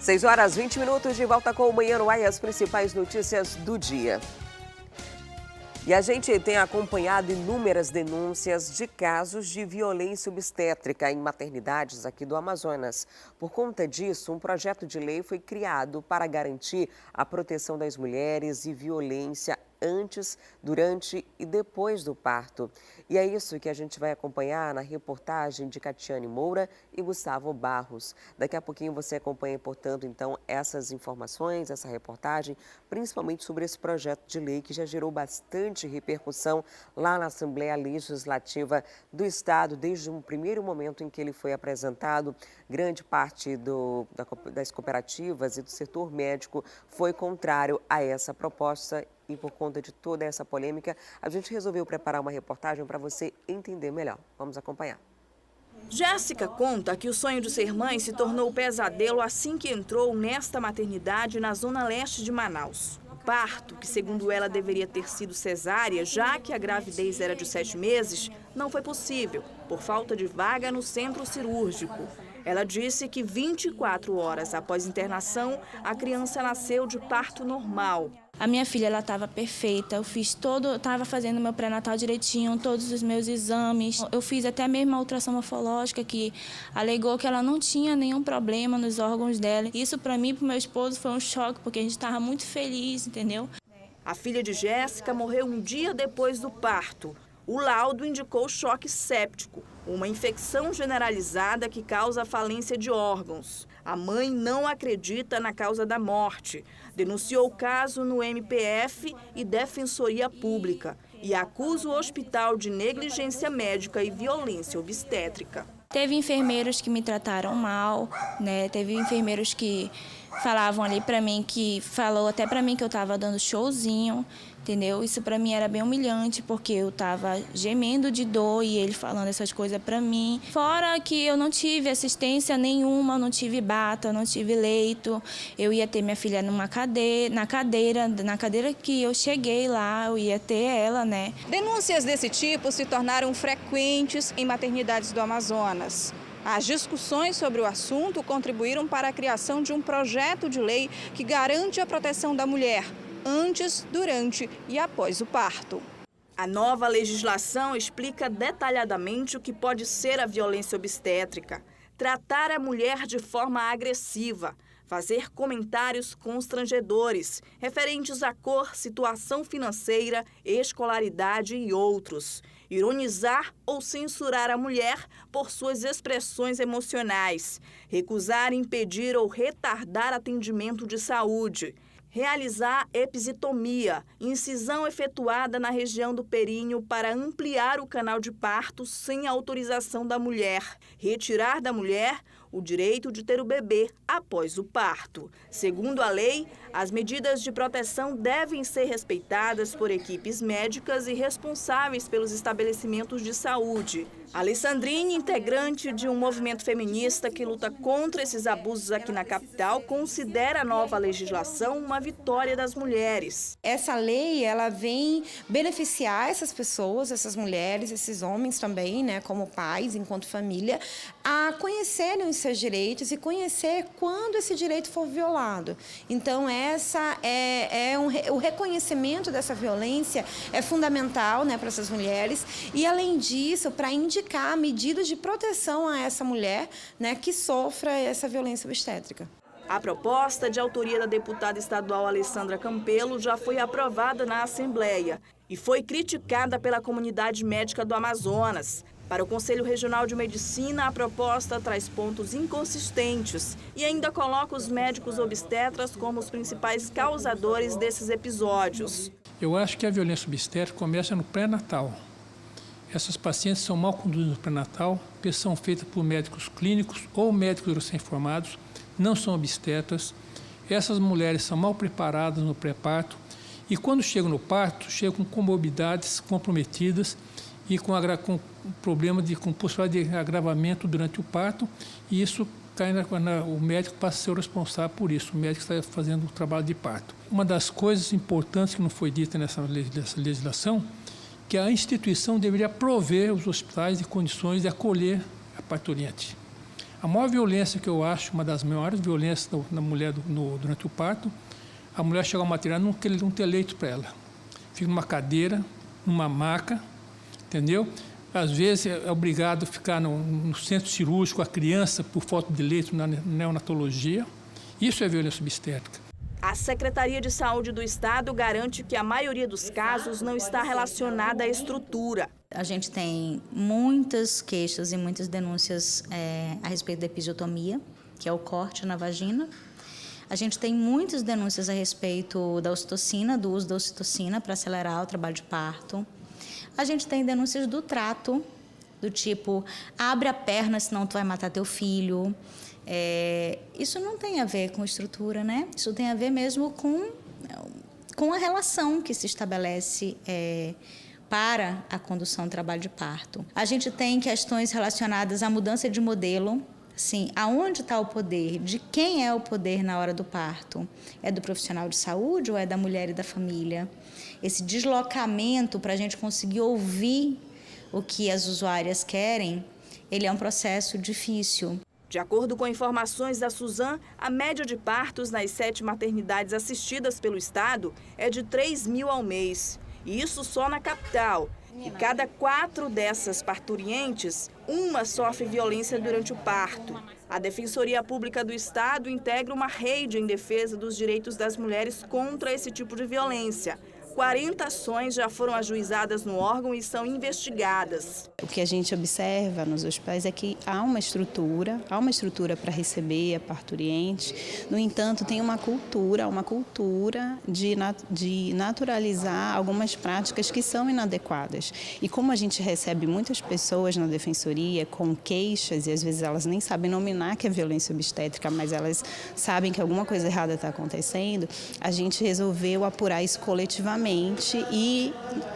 6h20, de volta com o Manhã no Ar e as principais notícias do dia. E a gente tem acompanhado inúmeras denúncias de casos de violência obstétrica em maternidades aqui do Amazonas. Por conta disso, um projeto de lei foi criado para garantir a proteção das mulheres e violência antes, durante e depois do parto. E é isso que a gente vai acompanhar na reportagem de Catiane Moura e Gustavo Barros. Daqui a pouquinho você acompanha, portanto, então, essas informações, essa reportagem, principalmente sobre esse projeto de lei que já gerou bastante repercussão lá na Assembleia Legislativa do Estado, desde um primeiro momento em que ele foi apresentado. Grande parte das cooperativas e do setor médico foi contrário a essa proposta. E por conta de toda essa polêmica, a gente resolveu preparar uma reportagem para você entender melhor. Vamos acompanhar. Jéssica conta que o sonho de ser mãe se tornou pesadelo assim que entrou nesta maternidade na zona leste de Manaus. O parto, que segundo ela deveria ter sido cesárea, já que a gravidez era de 7 meses, não foi possível, por falta de vaga no centro cirúrgico. Ela disse que 24 horas após internação, a criança nasceu de parto normal. A minha filha, ela estava perfeita, estava fazendo meu pré-natal direitinho, todos os meus exames. Eu fiz até mesmo a ultrassom morfológica, que alegou que ela não tinha nenhum problema nos órgãos dela. Isso para mim e para o meu esposo foi um choque, porque a gente estava muito feliz, entendeu? A filha de Jéssica morreu um dia depois do parto. O laudo indicou choque séptico, uma infecção generalizada que causa falência de órgãos. A mãe não acredita na causa da morte. Denunciou o caso no MPF e Defensoria Pública e acusa o hospital de negligência médica e violência obstétrica. Teve enfermeiros que me trataram mal, né? Teve enfermeiros que falavam ali para mim, falou até para mim que eu estava dando showzinho, entendeu? Isso para mim era bem humilhante, porque eu estava gemendo de dor e ele falando essas coisas para mim. Fora que eu não tive assistência nenhuma, não tive bata, não tive leito. Eu ia ter minha filha na cadeira que eu cheguei lá, eu ia ter ela, né? Denúncias desse tipo se tornaram frequentes em maternidades do Amazonas. As discussões sobre o assunto contribuíram para a criação de um projeto de lei que garante a proteção da mulher antes, durante e após o parto. A nova legislação explica detalhadamente o que pode ser a violência obstétrica, tratar a mulher de forma agressiva, fazer comentários constrangedores, referentes à cor, situação financeira, escolaridade e outros. Ironizar ou censurar a mulher por suas expressões emocionais. Recusar, impedir ou retardar atendimento de saúde. Realizar episiotomia, incisão efetuada na região do períneo para ampliar o canal de parto sem autorização da mulher. Retirar da mulher o direito de ter o bebê após o parto. Segundo a lei, as medidas de proteção devem ser respeitadas por equipes médicas e responsáveis pelos estabelecimentos de saúde. Alessandrine, integrante de um movimento feminista que luta contra esses abusos aqui na capital, considera a nova legislação uma vitória das mulheres. Essa lei, ela vem beneficiar essas pessoas, essas mulheres, esses homens também, né, como pais, enquanto família, a conhecerem os seus direitos e conhecer quando esse direito for violado. Então, o reconhecimento dessa violência é fundamental, né, para essas mulheres e, além disso, para indicar medidas de proteção a essa mulher, né, que sofra essa violência obstétrica. A proposta, de autoria da deputada estadual Alessandra Campelo, já foi aprovada na Assembleia e foi criticada pela comunidade médica do Amazonas. Para o Conselho Regional de Medicina, a proposta traz pontos inconsistentes e ainda coloca os médicos obstetras como os principais causadores desses episódios. Eu acho que a violência obstétrica começa no pré-natal. Essas pacientes são mal conduzidas no pré-natal, porque são feitas por médicos clínicos ou médicos recém-formados, não são obstetras. Essas mulheres são mal preparadas no pré-parto e quando chegam no parto, chegam com comorbidades comprometidas e com problema com possibilidade de agravamento durante o parto, e isso o médico passa a ser o responsável por isso, o médico está fazendo o trabalho de parto. Uma das coisas importantes que não foi dita nessa legislação, que a instituição deveria prover os hospitais de condições de acolher a parturiente. A maior violência que eu acho, uma das maiores violências da mulher durante o parto, a mulher chegar ao material e não ter leito para ela. Fica numa cadeira, numa maca, entendeu? Às vezes é obrigado a ficar no centro cirúrgico a criança por falta de leito na neonatologia. Isso é violência obstétrica. A Secretaria de Saúde do Estado garante que a maioria dos casos não está relacionada à estrutura. A gente tem muitas queixas e muitas denúncias a respeito da episiotomia, que é o corte na vagina. A gente tem muitas denúncias a respeito da ocitocina, do uso da ocitocina para acelerar o trabalho de parto. A gente tem denúncias do trato, do tipo, abre a perna, senão tu vai matar teu filho. Isso não tem a ver com estrutura, né? Isso tem a ver mesmo com a relação que se estabelece para a condução do trabalho de parto. A gente tem questões relacionadas à mudança de modelo. Sim, aonde está o poder? De quem é o poder na hora do parto? É do profissional de saúde ou é da mulher e da família? Esse deslocamento para a gente conseguir ouvir o que as usuárias querem, ele é um processo difícil. De acordo com informações da Suzan, a média de partos nas 7 maternidades assistidas pelo Estado é de 3.000 ao mês. E isso só na capital. E cada 4 dessas parturientes, uma sofre violência durante o parto. A Defensoria Pública do Estado integra uma rede em defesa dos direitos das mulheres contra esse tipo de violência. 40 ações já foram ajuizadas no órgão e são investigadas. O que a gente observa nos hospitais é que há uma estrutura para receber a parturiente. No entanto, tem uma cultura de naturalizar algumas práticas que são inadequadas. E como a gente recebe muitas pessoas na defensoria com queixas, e às vezes elas nem sabem nominar que é violência obstétrica, mas elas sabem que alguma coisa errada está acontecendo, a gente resolveu apurar isso coletivamente e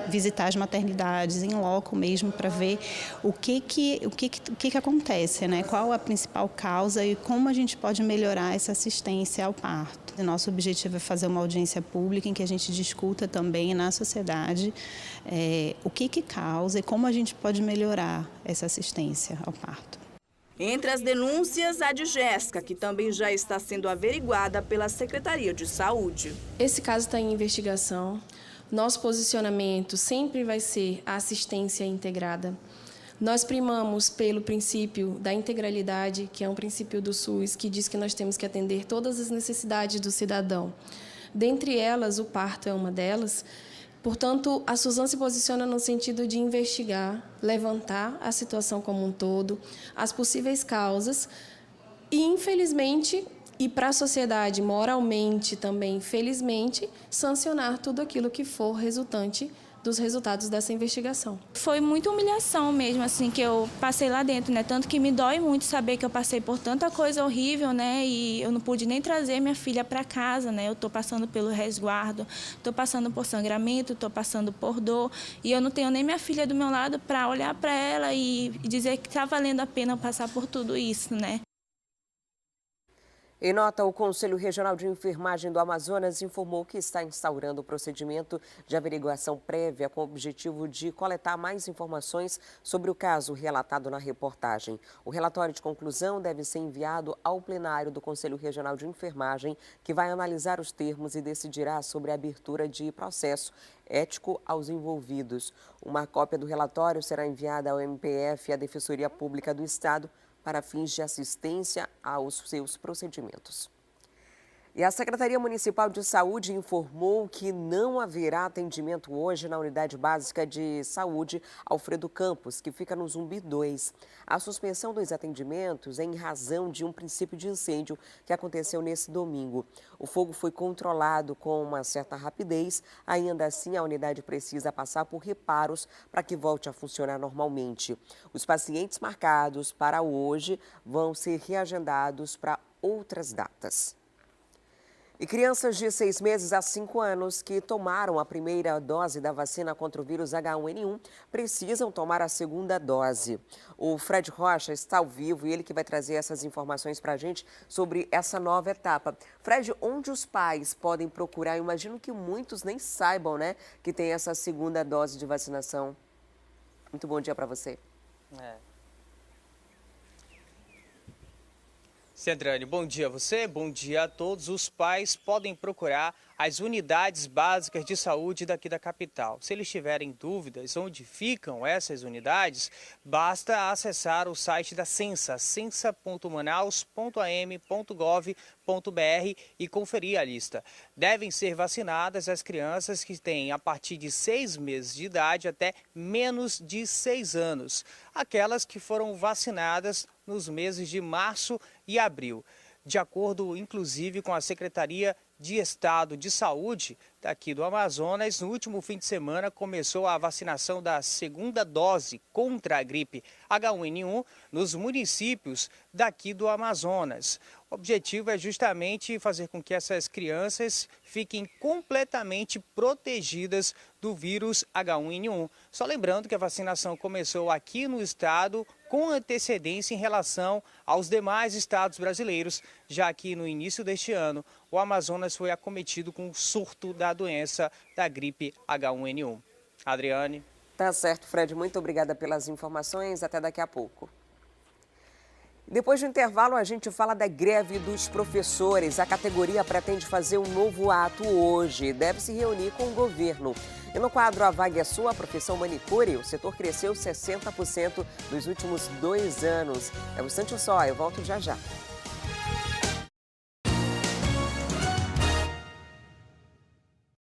visitar as maternidades em loco mesmo para ver o que acontece, né? Qual a principal causa e como a gente pode melhorar essa assistência ao parto. O nosso objetivo é fazer uma audiência pública em que a gente discuta também na sociedade o que causa e como a gente pode melhorar essa assistência ao parto. Entre as denúncias, a de Jéssica, que também já está sendo averiguada pela Secretaria de Saúde. Esse caso está em investigação. Nosso posicionamento sempre vai ser a assistência integrada. Nós primamos pelo princípio da integralidade, que é um princípio do SUS, que diz que nós temos que atender todas as necessidades do cidadão. Dentre elas, o parto é uma delas. Portanto, a Suzan se posiciona no sentido de investigar, levantar a situação como um todo, as possíveis causas e, infelizmente, e para a sociedade, moralmente também, felizmente, sancionar tudo aquilo que for resultante dos resultados dessa investigação. Foi muita humilhação mesmo, assim, que eu passei lá dentro, né? Tanto que me dói muito saber que eu passei por tanta coisa horrível, né? E eu não pude nem trazer minha filha para casa, né? Eu estou passando pelo resguardo, estou passando por sangramento, estou passando por dor. E eu não tenho nem minha filha do meu lado para olhar para ela e dizer que está valendo a pena passar por tudo isso, né? Em nota, o Conselho Regional de Enfermagem do Amazonas informou que está instaurando o procedimento de averiguação prévia com o objetivo de coletar mais informações sobre o caso relatado na reportagem. O relatório de conclusão deve ser enviado ao plenário do Conselho Regional de Enfermagem, que vai analisar os termos e decidirá sobre a abertura de processo ético aos envolvidos. Uma cópia do relatório será enviada ao MPF e à Defensoria Pública do Estado para fins de assistência aos seus procedimentos. E a Secretaria Municipal de Saúde informou que não haverá atendimento hoje na Unidade Básica de Saúde Alfredo Campos, que fica no Zumbi 2. A suspensão dos atendimentos é em razão de um princípio de incêndio que aconteceu nesse domingo. O fogo foi controlado com uma certa rapidez, ainda assim a unidade precisa passar por reparos para que volte a funcionar normalmente. Os pacientes marcados para hoje vão ser reagendados para outras datas. E crianças de 6 meses a 5 anos que tomaram a primeira dose da vacina contra o vírus H1N1 precisam tomar a segunda dose. O Fred Rocha está ao vivo e ele que vai trazer essas informações para a gente sobre essa nova etapa. Fred, onde os pais podem procurar? Eu imagino que muitos nem saibam, né, que tem essa segunda dose de vacinação. Muito bom dia para você. Cedrani, bom dia a você, bom dia a todos. Os pais podem procurar as unidades básicas de saúde daqui da capital. Se eles tiverem dúvidas onde ficam essas unidades, basta acessar o site da Censa, censa.manaus.am.gov.br e conferir a lista. Devem ser vacinadas as crianças que têm a partir de 6 meses de idade até menos de 6 anos. Aquelas que foram vacinadas nos meses de março e abril. De acordo, inclusive, com a Secretaria de Estado de Saúde daqui do Amazonas, no último fim de semana começou a vacinação da segunda dose contra a gripe H1N1 nos municípios daqui do Amazonas. O objetivo é justamente fazer com que essas crianças fiquem completamente protegidas do vírus H1N1. Só lembrando que a vacinação começou aqui no estado com antecedência em relação aos demais estados brasileiros, já que no início deste ano o Amazonas foi acometido com o surto da doença da gripe H1N1. Adriane. Tá certo, Fred. Muito obrigada pelas informações. Até daqui a pouco. Depois do intervalo, a gente fala da greve dos professores. A categoria pretende fazer um novo ato hoje. Deve se reunir com o governo. E no quadro A Vaga é Sua, a profissão manicure, o setor cresceu 60% nos últimos 2 anos. É um instante só, eu volto já já.